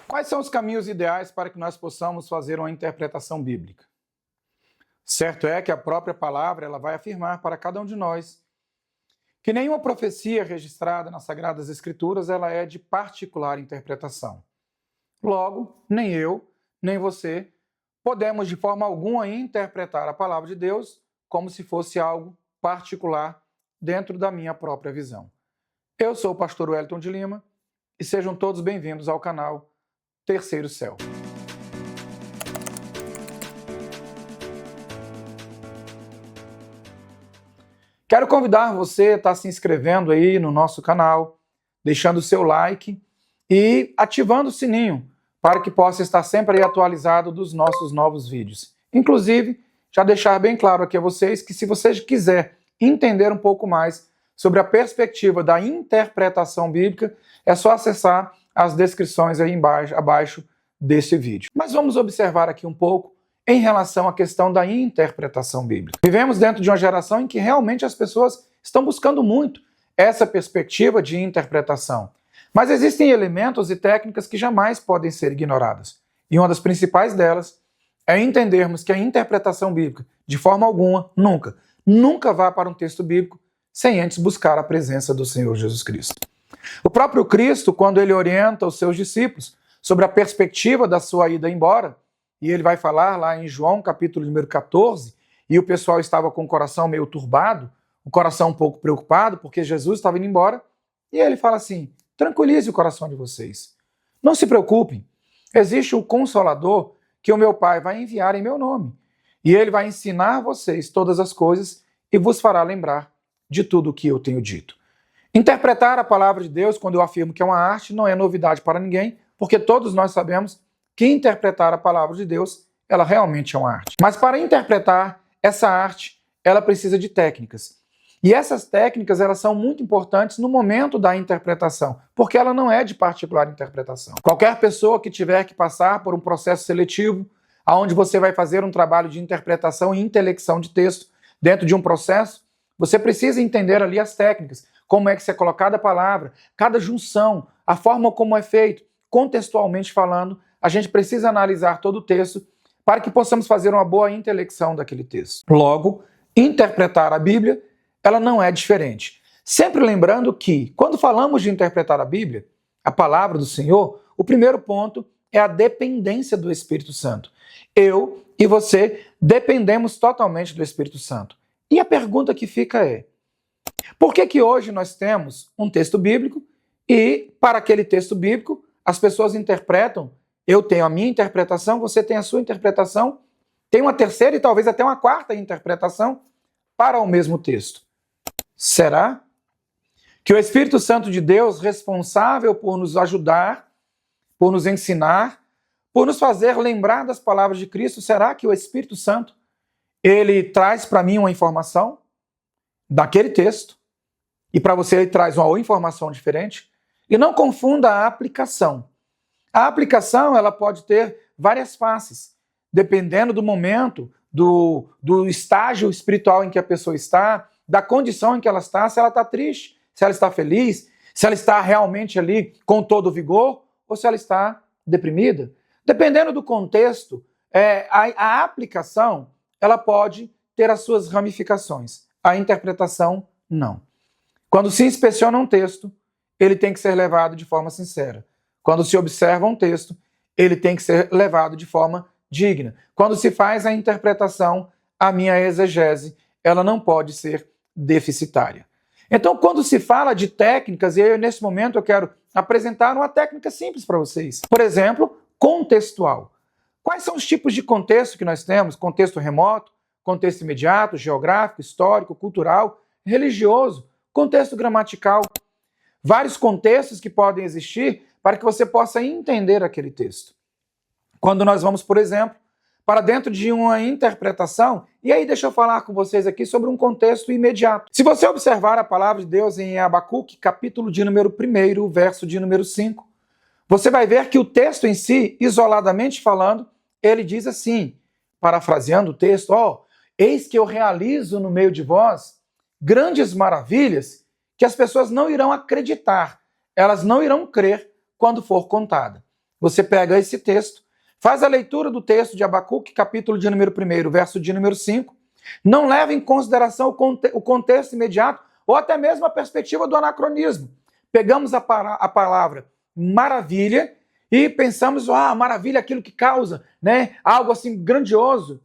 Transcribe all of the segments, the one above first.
Quais são os caminhos ideais para que nós possamos fazer uma interpretação bíblica? Certo é que a própria palavra ela vai afirmar para cada um de nós que nenhuma profecia registrada nas Sagradas Escrituras ela é de particular interpretação. Logo, nem eu, nem você podemos de forma alguma interpretar a palavra de Deus como se fosse algo particular dentro da minha própria visão. Eu sou o pastor Wellington de Lima e sejam todos bem-vindos ao canal Terceiro Céu. Quero convidar você a estar se inscrevendo aí no nosso canal, deixando o seu like e ativando o sininho para que possa estar sempre aí atualizado dos nossos novos vídeos. Inclusive, já deixar bem claro aqui a vocês que se você quiser entender um pouco mais sobre a perspectiva da interpretação bíblica, é só acessar as descrições aí abaixo desse vídeo. Mas vamos observar aqui um pouco em relação à questão da interpretação bíblica. Vivemos dentro de uma geração em que realmente as pessoas estão buscando muito essa perspectiva de interpretação. Mas existem elementos e técnicas que jamais podem ser ignoradas. E uma das principais delas é entendermos que a interpretação bíblica, de forma alguma, nunca vá para um texto bíblico sem antes buscar a presença do Senhor Jesus Cristo. O próprio Cristo, quando ele orienta os seus discípulos sobre a perspectiva da sua ida embora, e ele vai falar lá em João, capítulo número 14, e o pessoal estava com o coração meio turbado, o coração um pouco preocupado, porque Jesus estava indo embora, e ele fala assim: tranquilize o coração de vocês, não se preocupem, existe um Consolador que o meu Pai vai enviar em meu nome, e ele vai ensinar vocês todas as coisas e vos fará lembrar de tudo o que eu tenho dito. Interpretar a palavra de Deus, quando eu afirmo que é uma arte, não é novidade para ninguém, porque todos nós sabemos que interpretar a palavra de Deus, ela realmente é uma arte. Mas para interpretar essa arte, ela precisa de técnicas. E essas técnicas, elas são muito importantes no momento da interpretação, porque ela não é de particular interpretação. Qualquer pessoa que tiver que passar por um processo seletivo, onde você vai fazer um trabalho de interpretação e intelecção de texto dentro de um processo, você precisa entender ali as técnicas, como é que se é colocada a palavra, cada junção, a forma como é feito, contextualmente falando, a gente precisa analisar todo o texto para que possamos fazer uma boa intelecção daquele texto. Logo, interpretar a Bíblia, ela não é diferente. Sempre lembrando que, quando falamos de interpretar a Bíblia, a palavra do Senhor, o primeiro ponto é a dependência do Espírito Santo. Eu e você dependemos totalmente do Espírito Santo. E a pergunta que fica é: por que hoje nós temos um texto bíblico e, para aquele texto bíblico, as pessoas interpretam? Eu tenho a minha interpretação, você tem a sua interpretação, tem uma terceira e talvez até uma quarta interpretação para o mesmo texto. Será que o Espírito Santo de Deus, responsável por nos ajudar, por nos ensinar, por nos fazer lembrar das palavras de Cristo, será que o Espírito Santo, ele traz para mim uma informação daquele texto e para você ele traz uma informação diferente? E não confunda a aplicação. A aplicação ela pode ter várias faces, dependendo do momento, do estágio espiritual em que a pessoa está, da condição em que ela está, se ela está triste, se ela está feliz, se ela está realmente ali com todo o vigor, ou se ela está deprimida. Dependendo do contexto, a aplicação ela pode ter as suas ramificações. A interpretação, não. Quando se inspeciona um texto, ele tem que ser levado de forma sincera. Quando se observa um texto, ele tem que ser levado de forma digna. Quando se faz a interpretação, a minha exegese, ela não pode ser deficitária. Então, quando se fala de técnicas, e nesse momento eu quero apresentar uma técnica simples para vocês. Por exemplo, contextual. Quais são os tipos de contexto que nós temos? Contexto remoto, contexto imediato, geográfico, histórico, cultural, religioso, contexto gramatical. Vários contextos que podem existir para que você possa entender aquele texto. Quando nós vamos, por exemplo, para dentro de uma interpretação, e aí deixa eu falar com vocês aqui sobre um contexto imediato. Se você observar a palavra de Deus em Abacuque, capítulo de número 1, verso de número 5, você vai ver que o texto em si, isoladamente falando, ele diz assim, parafraseando o texto: eis que eu realizo no meio de vós grandes maravilhas que as pessoas não irão acreditar, elas não irão crer quando for contada. você pega esse texto, faz a leitura do texto de Abacuque, capítulo de número 1, verso de número 5, não leva em consideração o contexto imediato ou até mesmo a perspectiva do anacronismo. Pegamos a palavra maravilha e pensamos, maravilha é aquilo que causa, né, algo assim grandioso,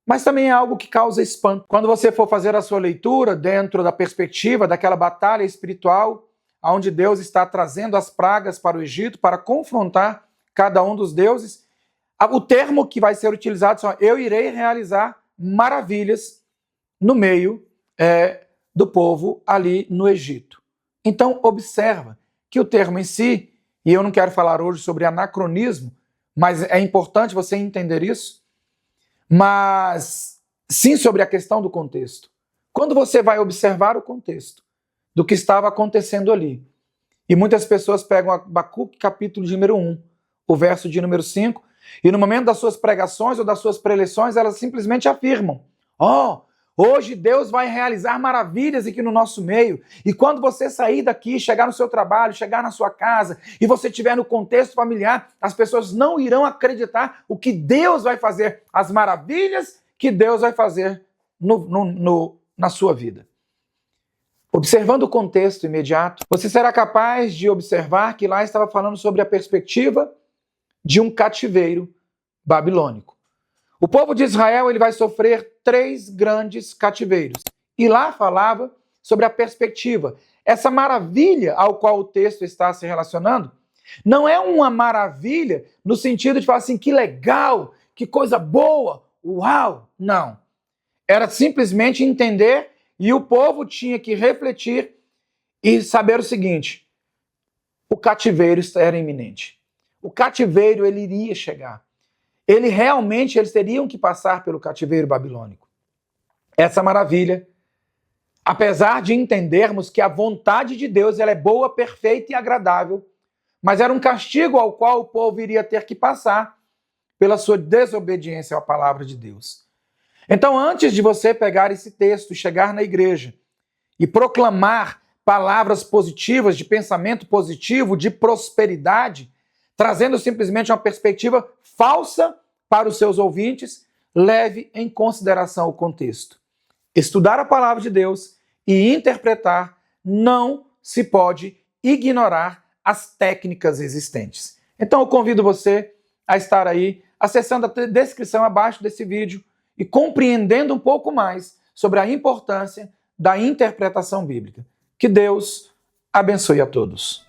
mas também é algo que causa espanto. Quando você for fazer a sua leitura dentro da perspectiva daquela batalha espiritual, onde Deus está trazendo as pragas para o Egito para confrontar cada um dos deuses, o termo que vai ser utilizado é: eu irei realizar maravilhas no meio do povo ali no Egito. Então, observa que o termo em si, e eu não quero falar hoje sobre anacronismo, mas é importante você entender isso, mas sim sobre a questão do contexto. Quando você vai observar o contexto do que estava acontecendo ali, e muitas pessoas pegam Abacuque, capítulo de número 1, o verso de número 5, e no momento das suas pregações ou das suas preleções, elas simplesmente afirmam: hoje Deus vai realizar maravilhas aqui no nosso meio. E quando você sair daqui, chegar no seu trabalho, chegar na sua casa, e você estiver no contexto familiar, as pessoas não irão acreditar o que Deus vai fazer, as maravilhas que Deus vai fazer na sua vida. Observando o contexto imediato, você será capaz de observar que lá estava falando sobre a perspectiva de um cativeiro babilônico. O povo de Israel ele vai sofrer 3 grandes cativeiros. E lá falava sobre a perspectiva. Essa maravilha ao qual o texto está se relacionando não é uma maravilha no sentido de falar assim, que legal, que coisa boa, uau. Não. Era simplesmente entender, e o povo tinha que refletir e saber o seguinte: o cativeiro era iminente. O cativeiro ele iria chegar. Eles teriam que passar pelo cativeiro babilônico. Essa maravilha, apesar de entendermos que a vontade de Deus ela é boa, perfeita e agradável, mas era um castigo ao qual o povo iria ter que passar pela sua desobediência à palavra de Deus. Então, antes de você pegar esse texto, chegar na igreja e proclamar palavras positivas, de pensamento positivo, de prosperidade, trazendo simplesmente uma perspectiva falsa para os seus ouvintes, leve em consideração o contexto. Estudar a palavra de Deus e interpretar, não se pode ignorar as técnicas existentes. Então eu convido você a estar aí acessando a descrição abaixo desse vídeo e compreendendo um pouco mais sobre a importância da interpretação bíblica. Que Deus abençoe a todos.